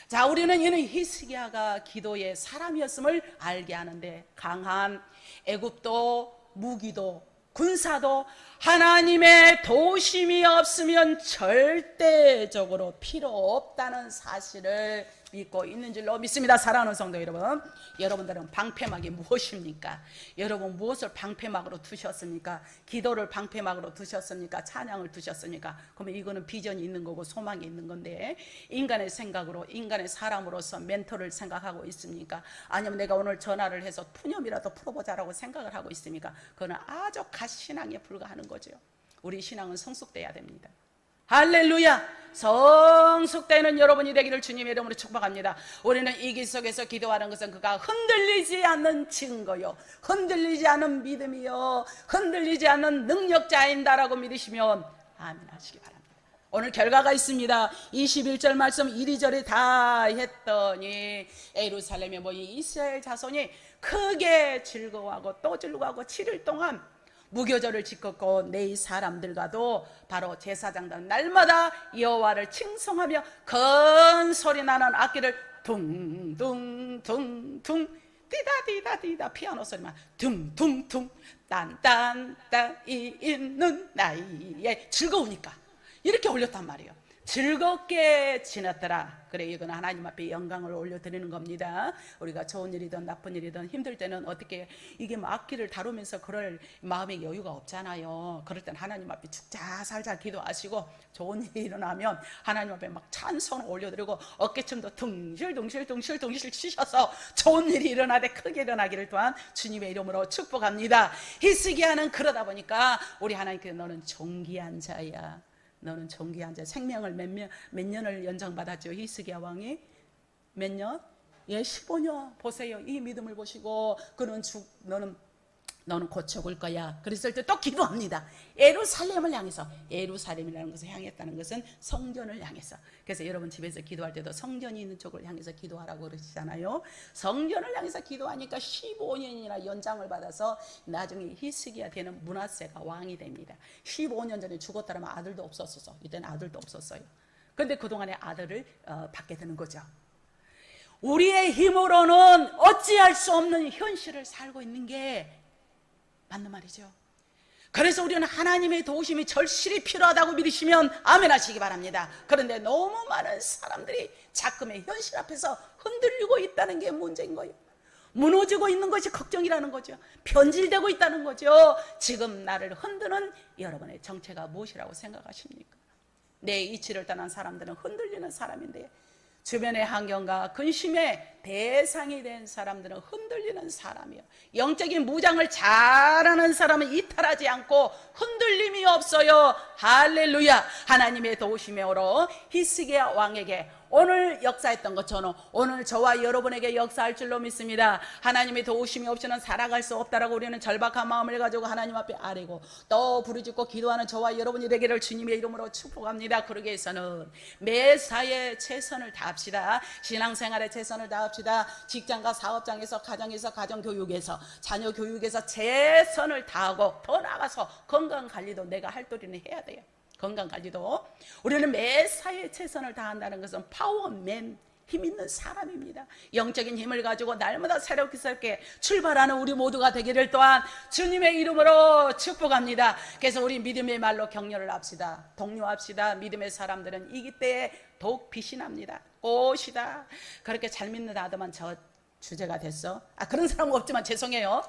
자, 우리는 이는 히스기야가 기도의 사람이었음을 알게 하는데, 강한 애굽도 무기도 군사도 하나님의 도우심이 없으면 절대적으로 필요 없다는 사실을 믿고 있는 줄로 믿습니다. 사랑하는 성도 여러분, 여러분들은 방패막이 무엇입니까? 여러분 무엇을 방패막으로 두셨습니까? 기도를 방패막으로 두셨습니까? 찬양을 두셨습니까? 그러면 이거는 비전이 있는 거고 소망이 있는 건데, 인간의 생각으로, 인간의 사람으로서 멘토를 생각하고 있습니까? 아니면 내가 오늘 전화를 해서 푸념이라도 풀어보자라고 생각을 하고 있습니까? 그거는 아주 갓신앙에 불과하는 거죠. 우리 신앙은 성숙돼야 됩니다. 할렐루야. 성숙되는 여러분이 되기를 주님의 이름으로 축복합니다. 우리는 이기 속에서 기도하는 것은 그가 흔들리지 않는 증거요, 흔들리지 않는 믿음이요, 흔들리지 않는 능력자인다라고 믿으시면 아멘 하시기 바랍니다. 오늘 결과가 있습니다. 21절 말씀 이리저리 다 했더니 예루살렘에 모인 이스라엘 자손이 크게 즐거워하고 또 즐거워하고 7일 동안 무교절을 지켰고 내 사람들과도 바로 제사장들은 날마다 여호와를 칭송하며 큰 소리 나는 악기를 둥둥둥둥 띠다띠다띠다 피아노 소리만 둥둥둥 딴딴딴 이 있는 나이에 즐거우니까 이렇게 올렸단 말이에요. 즐겁게 지냈더라. 그래, 이건 하나님 앞에 영광을 올려드리는 겁니다. 우리가 좋은 일이든 나쁜 일이든 힘들 때는 어떻게 이게 뭐 악기를 다루면서 그럴 마음의 여유가 없잖아요. 그럴 땐 하나님 앞에 죽자 살자 기도하시고 좋은 일이 일어나면 하나님 앞에 막 찬송을 올려드리고 어깨춤도 둥실둥실둥실둥실 치셔서 좋은 일이 일어나되 크게 일어나기를 또한 주님의 이름으로 축복합니다. 히스기야는 그러다 보니까 우리 하나님께 너는 존귀한 자야. 너는 존귀한 자. 생명을 몇 년을 연장받았죠. 히스기야 왕이 몇 년? 예, 15년. 보세요. 이 믿음을 보시고 너는 곧 죽을 거야. 그랬을 때 또 기도합니다. 예루살렘을 향해서. 예루살렘이라는 것을 향했다는 것은 성전을 향해서. 그래서 여러분 집에서 기도할 때도 성전이 있는 쪽을 향해서 기도하라고 그러시잖아요. 성전을 향해서 기도하니까 15년이나 연장을 받아서 나중에 히스기야 되는 므낫세가 왕이 됩니다. 15년 전에 죽었다면 아들도 없었어서 이때는 아들도 없었어요. 그런데 그동안에 아들을 받게 되는 거죠. 우리의 힘으로는 어찌할 수 없는 현실을 살고 있는 게 맞는 말이죠. 그래서 우리는 하나님의 도우심이 절실히 필요하다고 믿으시면 아멘 하시기 바랍니다. 그런데 너무 많은 사람들이 자금의 현실 앞에서 흔들리고 있다는 게 문제인 거예요. 무너지고 있는 것이 걱정이라는 거죠. 변질되고 있다는 거죠. 지금 나를 흔드는 여러분의 정체가 무엇이라고 생각하십니까? 내 이치를 떠난 사람들은 흔들리는 사람인데 주변의 환경과 근심의 대상이 된 사람들은 흔들리는 사람이요. 영적인 무장을 잘하는 사람은 이탈하지 않고 흔들림이 없어요. 할렐루야. 하나님의 도우심에 오러 히스기야 왕에게 오늘 역사했던 것처럼 오늘 저와 여러분에게 역사할 줄로 믿습니다. 하나님의 도우심이 없이는 살아갈 수 없다라고 우리는 절박한 마음을 가지고 하나님 앞에 아뢰고 또 부르짖고 기도하는 저와 여러분이 되기를 주님의 이름으로 축복합니다. 그러기 위해서는 매사에 최선을 다합시다. 신앙생활에 최선을 다합시다. 직장과 사업장에서 가정에서 가정교육에서 자녀 교육에서 최선을 다하고 더 나아가서 건강관리도 내가 할 도리는 해야 돼요. 건강관리도 우리는 매사에 최선을 다한다는 것은 파워맨, 힘 있는 사람입니다. 영적인 힘을 가지고 날마다 새롭게 출발하는 우리 모두가 되기를 또한 주님의 이름으로 축복합니다. 그래서 우리 믿음의 말로 격려를 합시다. 독려합시다. 믿음의 사람들은 이기 때에 더욱 빛이 납니다. 꽃이다. 그렇게 잘 믿는다 하더만 저 주제가 됐어. 그런 사람은 없지만 죄송해요.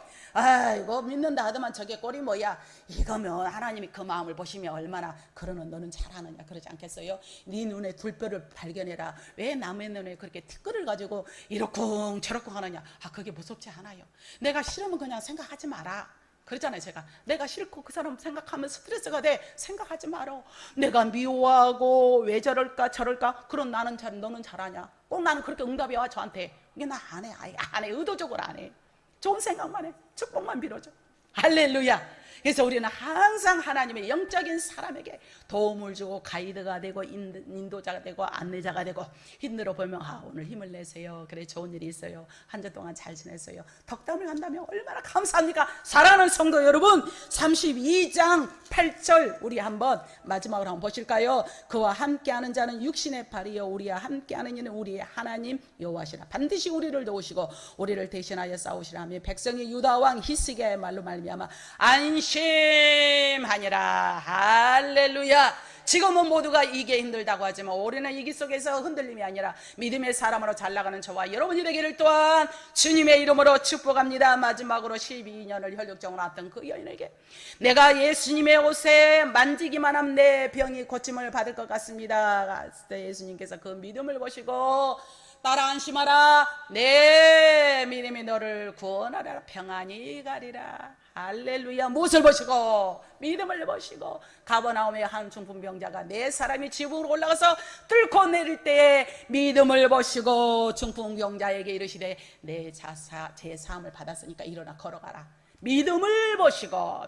이거 믿는다 하더만 저게 꼴이 뭐야. 이거면 하나님이 그 마음을 보시면 얼마나 그러는 너는 잘하느냐 그러지 않겠어요? 네 눈에 둘뼈를 발견해라. 왜 남의 눈에 그렇게 티끌을 가지고 이러쿵 저러쿵 하느냐. 그게 무섭지 않아요. 내가 싫으면 그냥 생각하지 마라. 그러잖아요. 제가 내가 싫고 그 사람 생각하면 스트레스가 돼. 생각하지 마라. 내가 미워하고 왜 저럴까 저럴까. 그럼 나는 너는 잘하냐. 꼭 나는 그렇게 응답이 와 저한테. 이게 나 안 해. 안 해. 의도적으로 안 해. 좋은 생각만 해. 축복만 빌어줘. 할렐루야. 그래서 우리는 항상 하나님의 영적인 사람에게 도움을 주고 가이드가 되고 인도자가 되고 안내자가 되고 힘들어 보면 오늘 힘을 내세요. 그래 좋은 일이 있어요. 한 주 동안 잘 지냈어요. 덕담을 한다면 얼마나 감사합니까? 사랑하는 성도 여러분 32장 8절 우리 한번 마지막으로 한번 보실까요? 그와 함께하는 자는 육신의 발이요 우리와 함께하는 이는 우리의 하나님 여호와시라. 반드시 우리를 도우시고 우리를 대신하여 싸우시라 하며 백성이 유다 왕 히스기야의 말로 말미암아 안심하니라. 할렐루야. 지금은 모두가 이게 힘들다고 하지만 우리는 이기 속에서 흔들림이 아니라 믿음의 사람으로 잘 나가는 저와 여러분이 되기를 또한 주님의 이름으로 축복합니다. 마지막으로 12년을 혈육증으로 왔던 그 여인에게 내가 예수님의 옷에 만지기만 하면 내 병이 고침을 받을 것 같습니다. 예수님께서 그 믿음을 보시고 따라 안심하라. 내 믿음이 너를 구원하라. 평안히 가리라. 할렐루야. 무엇을 보시고 믿음을 보시고 가버나움의 한 중풍병자가 네 사람이 지붕으로 올라가서 뚫고 내릴 때에 믿음을 보시고 중풍병자에게 이르시되 내 제사함을 받았으니까 일어나 걸어가라. 믿음을 보시고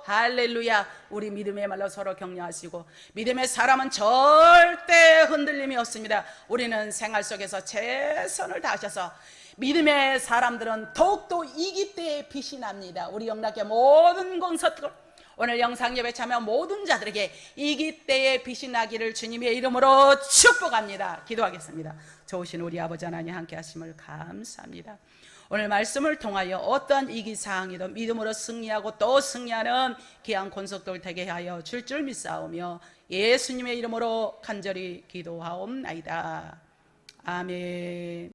할렐루야, 우리 믿음의 말로 서로 격려하시고, 믿음의 사람은 절대 흔들림이 없습니다. 우리는 생활 속에서 최선을 다하셔서 믿음의 사람들은 더욱더 이기 때에 빛이 납니다. 우리 영락의 모든 공서들, 오늘 영상 예배 참여한 모든 자들에게 이기 때에 빛이 나기를 주님의 이름으로 축복합니다. 기도하겠습니다. 좋으신 우리 아버지 하나님 함께 하심을 감사합니다. 오늘 말씀을 통하여 어떠한 이기사항이도 믿음으로 승리하고 또 승리하는 귀한 권속들 되게 하여 줄 믿사오며 예수님의 이름으로 간절히 기도하옵나이다. 아멘.